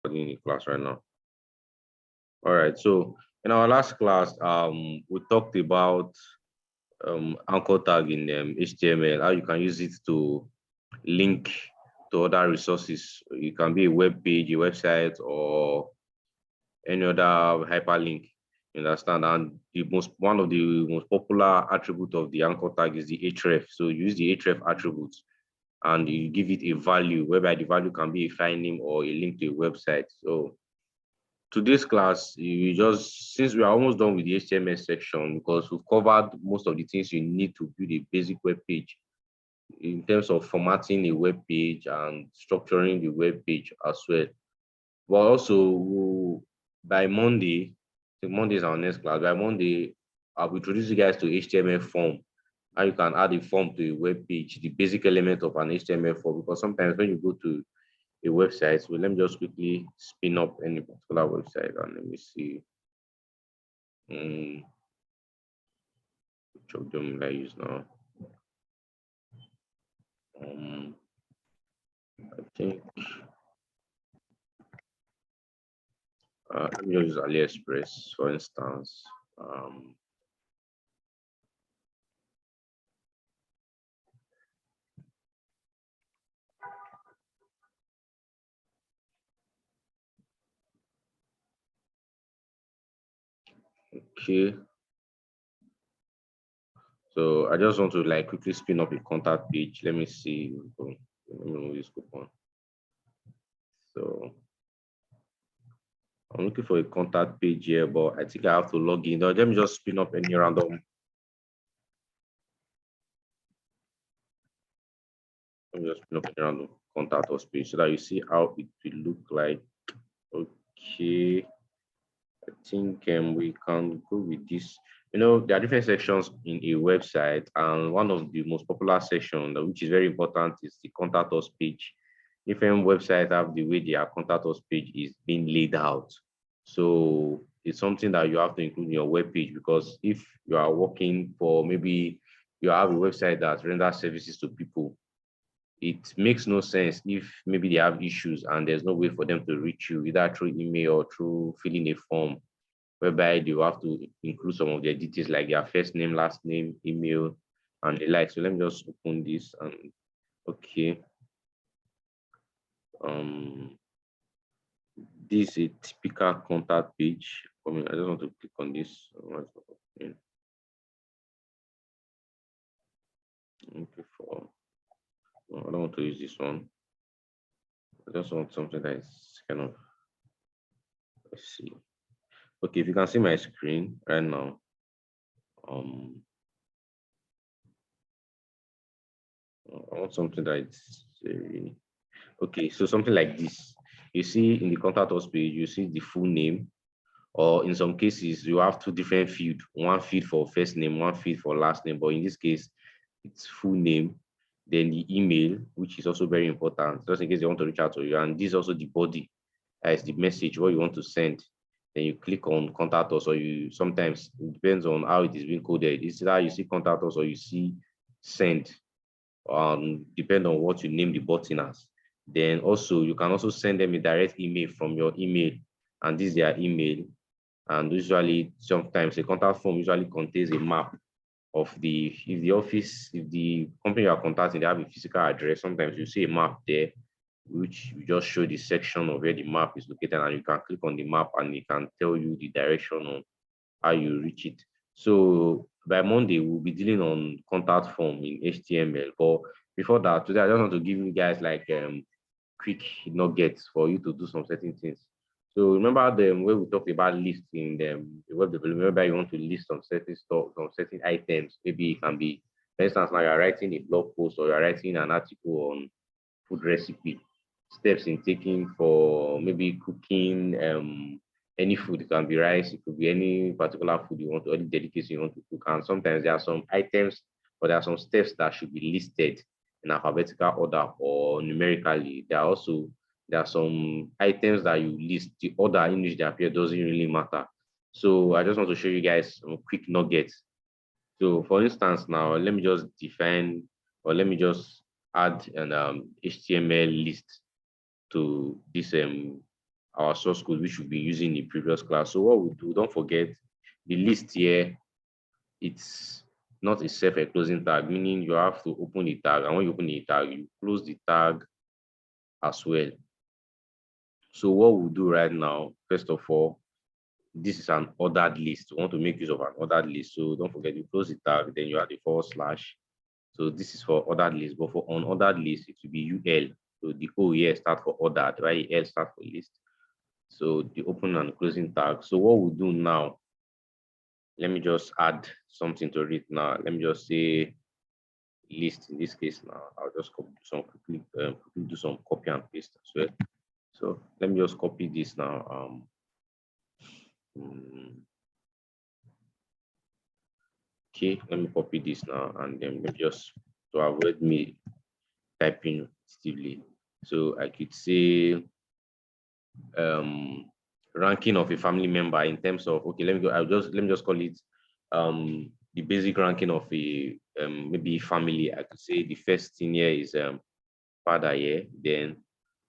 In the class right now. All right. So in our last class, we talked about anchor tag in HTML, how you can use it to link to other resources. It can be a web page, a website, or any other hyperlink. You understand? And one of the most popular attribute of the anchor tag is the href. So you use the href attribute and you give it a value, whereby the value can be a file name or a link to a website. So today's class, you just, since we are almost done with the HTML section, because we've covered most of the things you need to build a basic web page in terms of formatting a web page and structuring the web page as well. But also, by Monday, so Monday is our next class. By Monday, I'll introduce you guys to HTML form. How you can add a form to a web page, the basic element of an HTML form. Because sometimes when you go to a website, so let me just quickly spin up any particular website and let me see. Which of them will I use now? I think let me just use AliExpress, for instance. Okay. So I just want to like quickly spin up a contact page. Let me see. Let me remove this coupon. So I'm looking for a contact page here, but I think I have to log in. Now, let me just spin up any random. Let me just spin up any random contact us page so that you see how it will look like. Okay. I think we can go with this. You know, there are different sections in a website, and one of the most popular sections, which is very important, is the contact us page. Different websites have the way their contact us page is being laid out. So it's something that you have to include in your web page, because if you are working for, maybe you have a website that renders services to people, it makes no sense if maybe they have issues and there's no way for them to reach you, either through email or through filling a form, whereby they will have to include some of their details like their first name, last name, email, and the like. So let me just open this and okay. This is a typical contact page. I mean, I just want to click on this. Okay, I don't want to use this one. I just want something that is kind of, let's see. Okay, if you can see my screen right now, I want something that is okay. So something like this. You see in the contact us page, you see the full name, or in some cases you have two different fields, one field for first name, one field for last name. But in this case, it's full name, then the email, which is also very important, just in case they want to reach out to you. And this is also the body, as the message, what you want to send. Then you click on contact us, or you sometimes it depends on how it is being coded. It's either you see contact us or you see send. Depend on what you name the button as. Then also you can also send them a direct email from your email, and this is their email. And usually, sometimes a contact form usually contains a map of if the company you are contacting, they have a physical address. Sometimes you see a map there, which you just show the section of where the map is located, and you can click on the map and it can tell you the direction on how you reach it. So by Monday, we'll be dealing on contact form in HTML. But before that, today I just want to give you guys like quick nuggets for you to do some certain things. So remember the way we talked about listing the web development, whereby you want to list some certain stuff, some certain items. Maybe it can be, for instance, now you're writing a blog post or you're writing an article on food recipe, steps in taking for maybe cooking any food. It can be rice, it could be any particular food you want to, any delicacy you want to cook. And sometimes there are some items, or there are some steps that should be listed in alphabetical order or numerically. There are some items that you list, the order in which they appear doesn't really matter. So I just want to show you guys some quick nuggets. So for instance, now let me just define, or let me just add an HTML list to this our source code, which we've been using in the previous class. So what we do, don't forget the list here, it's not a self-closing tag, meaning you have to open the tag, and when you open the tag, you close the tag as well. So what we'll do right now, first of all, this is an ordered list. We want to make use of an ordered list. So don't forget, you close the tag, then you add the /. So this is for ordered list, but for unordered list, it will be UL. So the O here start for ordered, right? L start for list. So the open and closing tag. So what we'll do now, let me just add something to it now. Let me just say list in this case now. I'll just quickly do some copy and paste as well. So let me just copy this now. Okay, let me copy this now, and then let me just, to avoid me typing repetitively. So I could say ranking of a family member in terms of, okay, let me just call it the basic ranking of a maybe family. I could say the first thing here is father here, then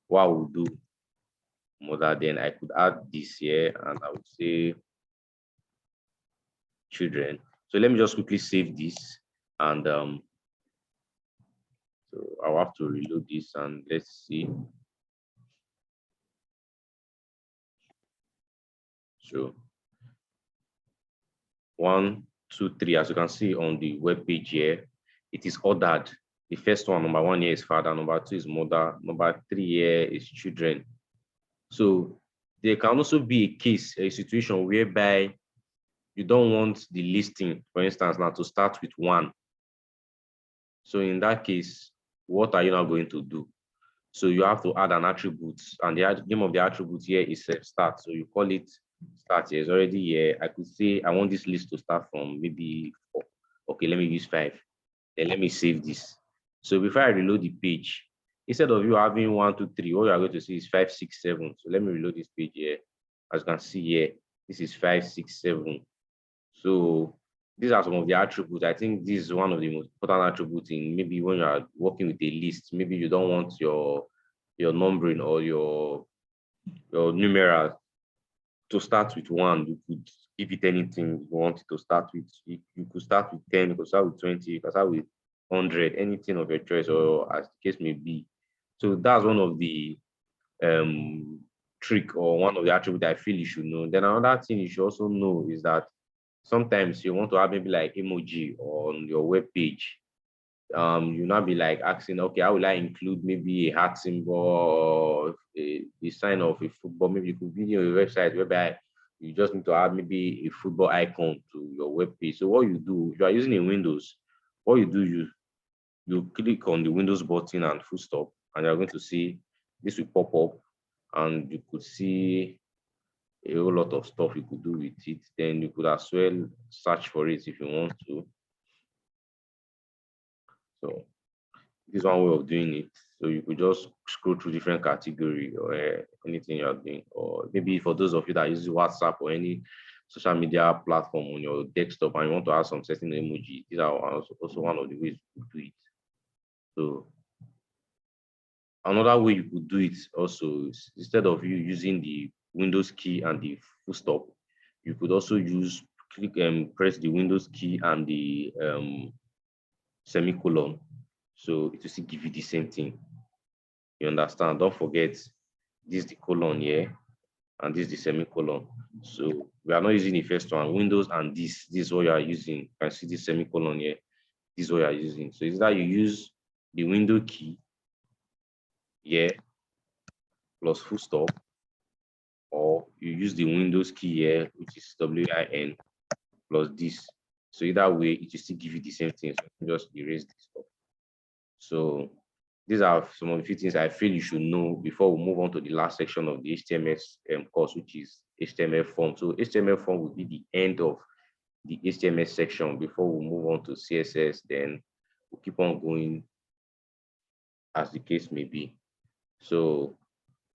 what I would do mother, then I could add this here, and I would say children. So let me just quickly save this, and so I'll have to reload this, and let's see. So 1, 2, 3, as you can see on the web page here, it is ordered. The first one, number 1 here is father, number 2 is mother, number 3 here is children. So there can also be a case, a situation whereby you don't want the listing, for instance, now to start with 1. So in that case, what are you now going to do? So you have to add an attribute, and the name of the attribute here is start. So you call it start here. It's already here. I could say I want this list to start from maybe 4. Okay, let me use 5. Then let me save this. So before I reload the page, instead of you having 1, 2, 3, what you are going to see is 5, 6, 7. So let me reload this page here. As you can see here, this is 5, 6, 7. So these are some of the attributes. I think this is one of the most important attributes in maybe when you are working with a list. Maybe you don't want your numbering or your numerals to start with 1. You could give it anything you want it to start with. You could start with 10, you could start with 20, you could start with 100, anything of your choice, or as the case may be. So that's one of the trick, or one of the attributes I feel you should know. Then another thing you should also know is that sometimes you want to have maybe like emoji on your web page. You not be like asking, okay, how will I include maybe a heart symbol or the sign of a football? Maybe you could be on your website whereby you just need to add maybe a football icon to your web page. So what you do, if you are using a Windows, what you do, you click on the Windows button and full stop, and you're going to see this will pop up, and you could see a whole lot of stuff you could do with it. Then you could as well search for it if you want to. So this is one way of doing it. So you could just scroll through different category or anything you're doing, or maybe for those of you that use WhatsApp or any social media platform on your desktop and you want to add some certain emoji, these are also one of the ways you could do it. So another way you could do it also is, instead of you using the Windows key and the full stop, you could also click and press the Windows key and the semicolon. So it will still give you the same thing. You understand? Don't forget, this is the colon here, and this is the semicolon. So we are not using the first one, Windows, and this is what you are using. You can see this semicolon here. This is what you are using. So it's that you use the window key here plus full stop, or you use the Windows key here, which is WIN plus this. So either way, it will still give you the same thing. So just erase this stuff. So these are some of the few things I feel you should know before we move on to the last section of the HTML course, which is HTML form. So HTML form will be the end of the HTML section before we move on to CSS. Then we'll keep on going as the case may be. So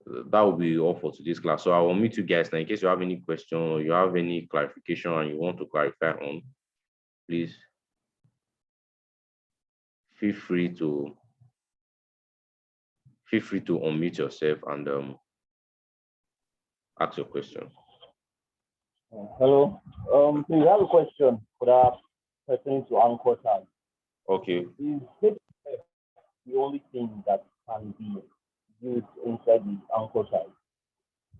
that will be all for today's class. So I will meet you guys now. In case you have any question or you have any clarification and you want to clarify on, please feel free to unmute yourself, and Ask your question. Hello. So you have a question for that pertaining to anchor tag. Okay. Is HREF the only thing that can be used inside the anchor tag?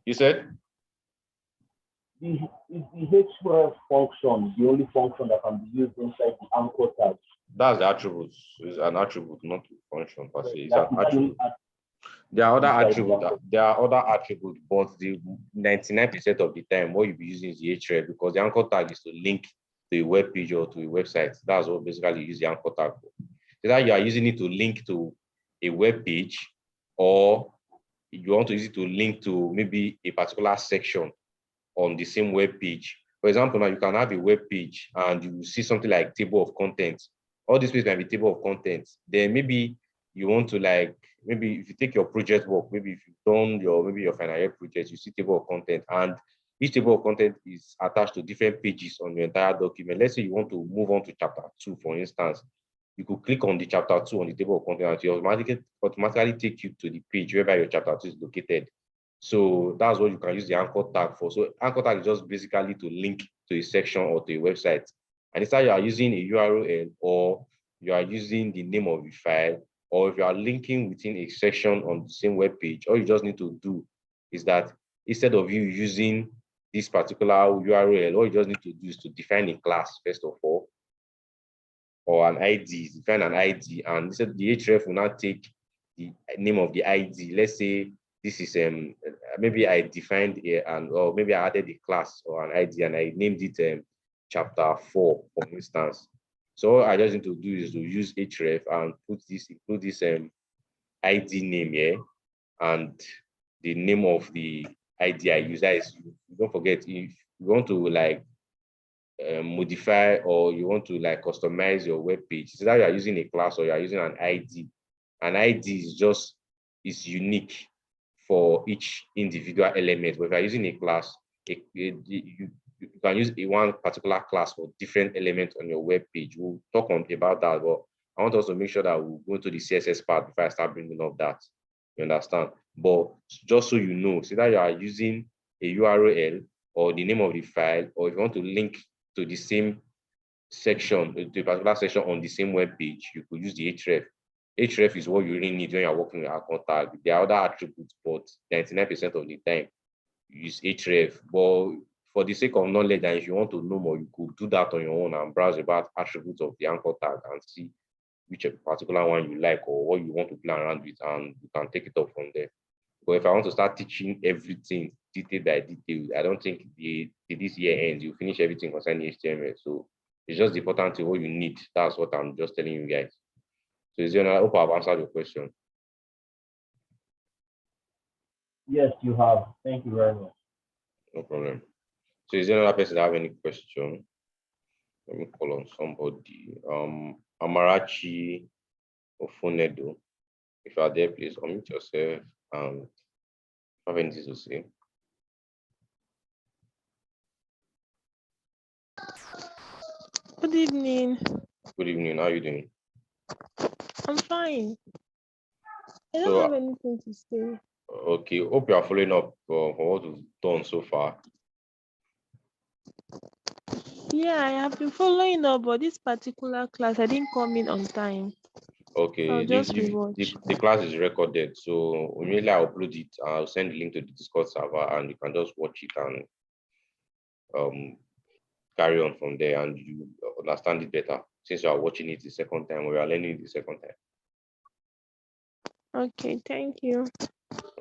You said? Is the HREF function the only function that can be used inside the anchor tag? That's the attribute. It's an attribute, not a function per se. It's That an is that the only attribute. There are other inside the attributes. anchor? There are other attributes, but the 99% of the time, what you'll be using is the href, because the anchor tag is to link to a web page or to a website. That's what basically you use the anchor tag for. Either you are using it to link to a web page, or you want to use it to link to maybe a particular section on the same web page. For example, now you can have a web page and you see something like table of contents. All these pages can be table of contents. Then maybe you want to, like, maybe if you take your project work, maybe if you've done your final year project, you see table of content, and each table of content is attached to different pages on your entire document. Let's say you want to move on to chapter 2, for instance. You could click on the chapter 2 on the table of content, and it automatically take you to the page where your chapter 2 is located. So that's what you can use the anchor tag for. So anchor tag is just basically to link to a section or to a website. And it's either you are using a URL, or you are using the name of the file, or if you are linking within a section on the same web page, all you just need to do is that instead of you using this particular URL, all you just need to do is to define a class first of all, or an ID, define an ID, and instead the href will not take the name of the ID. Let's say this is maybe I defined or maybe I added a class or an ID and I named it chapter 4, for instance. So all I just need to do is to use href and include this ID name here, and the name of the ID I use. That is, don't forget, if you want to like modify, or you want to like customize your web page, so that you are using a class or you are using an ID. An ID is unique for each individual element. But if you're using a class, you can use one particular class for different elements on your web page. We'll talk about that, but I want us to make sure that we'll go to the CSS part before I start bringing up that. You understand? But just so you know, so that you are using a URL or the name of the file, or if you want to link to the same section, to a particular section on the same web page, you could use the href. Href is what you really need when you're working with anchor tag. There are other attributes, but 99% of the time you use href. But for the sake of knowledge, and if you want to know more, you could do that on your own and browse about attributes of the anchor tag and see which particular one you like or what you want to play around with, and you can take it up from there. But if I want to start teaching everything detail by detail, I don't think this year ends. You finish everything concerning HTML. So it's just the important thing what you need. That's what I'm just telling you guys. So I hope I've answered your question. Yes, you have. Thank you very much. No problem. So is there another person that have any question? Let me call on somebody. Amarachi Ofonedo. If you are there, please unmute yourself and have anything to say. Good evening. Good evening. How are you doing? I'm fine. I don't So, have anything to say. okay. Hope you are following up for what we've done so far. Yeah, I have been following up, but this particular class, I didn't come in on time. Okay, I'll just rewatch. the class is recorded, so immediately I'll upload it. I'll send the link to the Discord server, and you can just watch it and carry on from there, and you understand it better since you are watching it the second time or you are learning it the second time. Okay, thank you.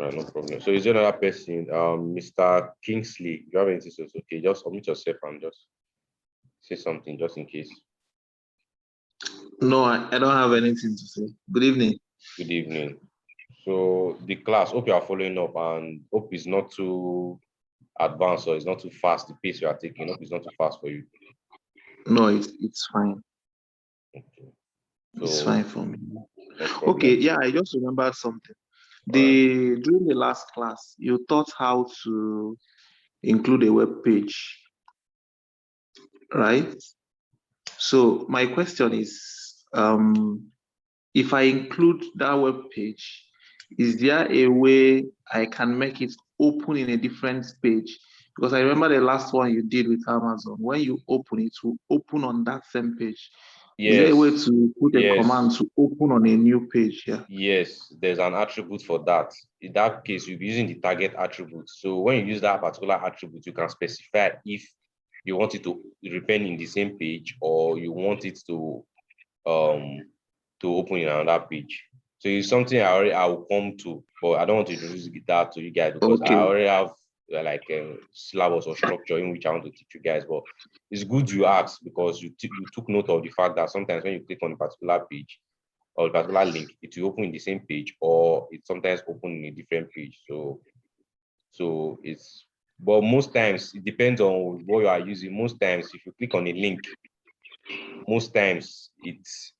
No problem. So is there another person, Mr. Kingsley? You have anything to say? Okay, just unmute yourself and just say something just in case. No, I don't have anything to say. Good evening. Good evening. So the class, hope you are following up, and hope it's not too advanced or it's not too fast. The pace you are taking, hope it's not too fast for you. No, it's fine. Okay. It's fine for me. No problem. Okay, yeah, I just remembered something. Right. During the last class, you taught how to include a web page, right? So my question is, if I include that web page, is there a way I can make it open in a different page? Because I remember the last one you did with Amazon. When you open it, will open on that same page. Is there a way Yes, to put a yes, command to open on a new page here? yes. There's an attribute for that. In that case, you'll be using the target attribute. So when you use that particular attribute, you can specify if you want it to remain in the same page or you want it to open in another page. So it's something I will come to, but I don't want to introduce that to you guys because I Okay. already have like a syllabus or structure in which I want to teach you guys. But it's good you asked because you took note of the fact that sometimes when you click on a particular page or a particular link, it will open in the same page or it sometimes open in a different page. So it's, but most times it depends on what you are using. Most times if you click on a link, most times it's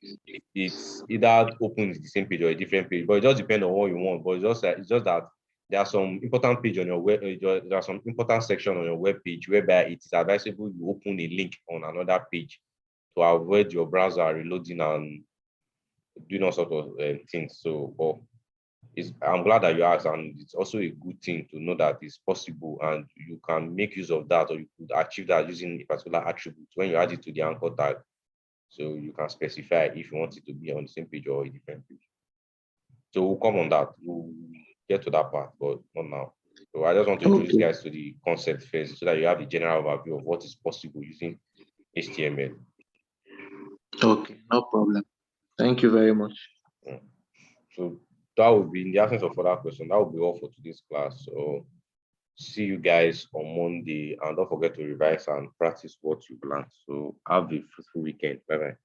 either opens the same page or a different page, but it just depends on what you want. But it's just that there are some important page on your web, there are some important section on your web page whereby it is advisable you open a link on another page to avoid your browser reloading and doing all sort of things. So, but I'm glad that you asked, and it's also a good thing to know that it's possible and you can make use of that, or you could achieve that using a particular attribute when you add it to the anchor tag. So you can specify if you want it to be on the same page or a different page. So we'll come on that. We'll get to that part, but not now. So I just want to introduce Okay. guys to the concept first so that you have the general overview of what is possible using HTML. Okay, no problem. Thank you very much. So that would be, in the absence of further question, that would be all for today's class. So see you guys on Monday, and don't forget to revise and practice what you've learned. So have a fruitful weekend. Bye bye.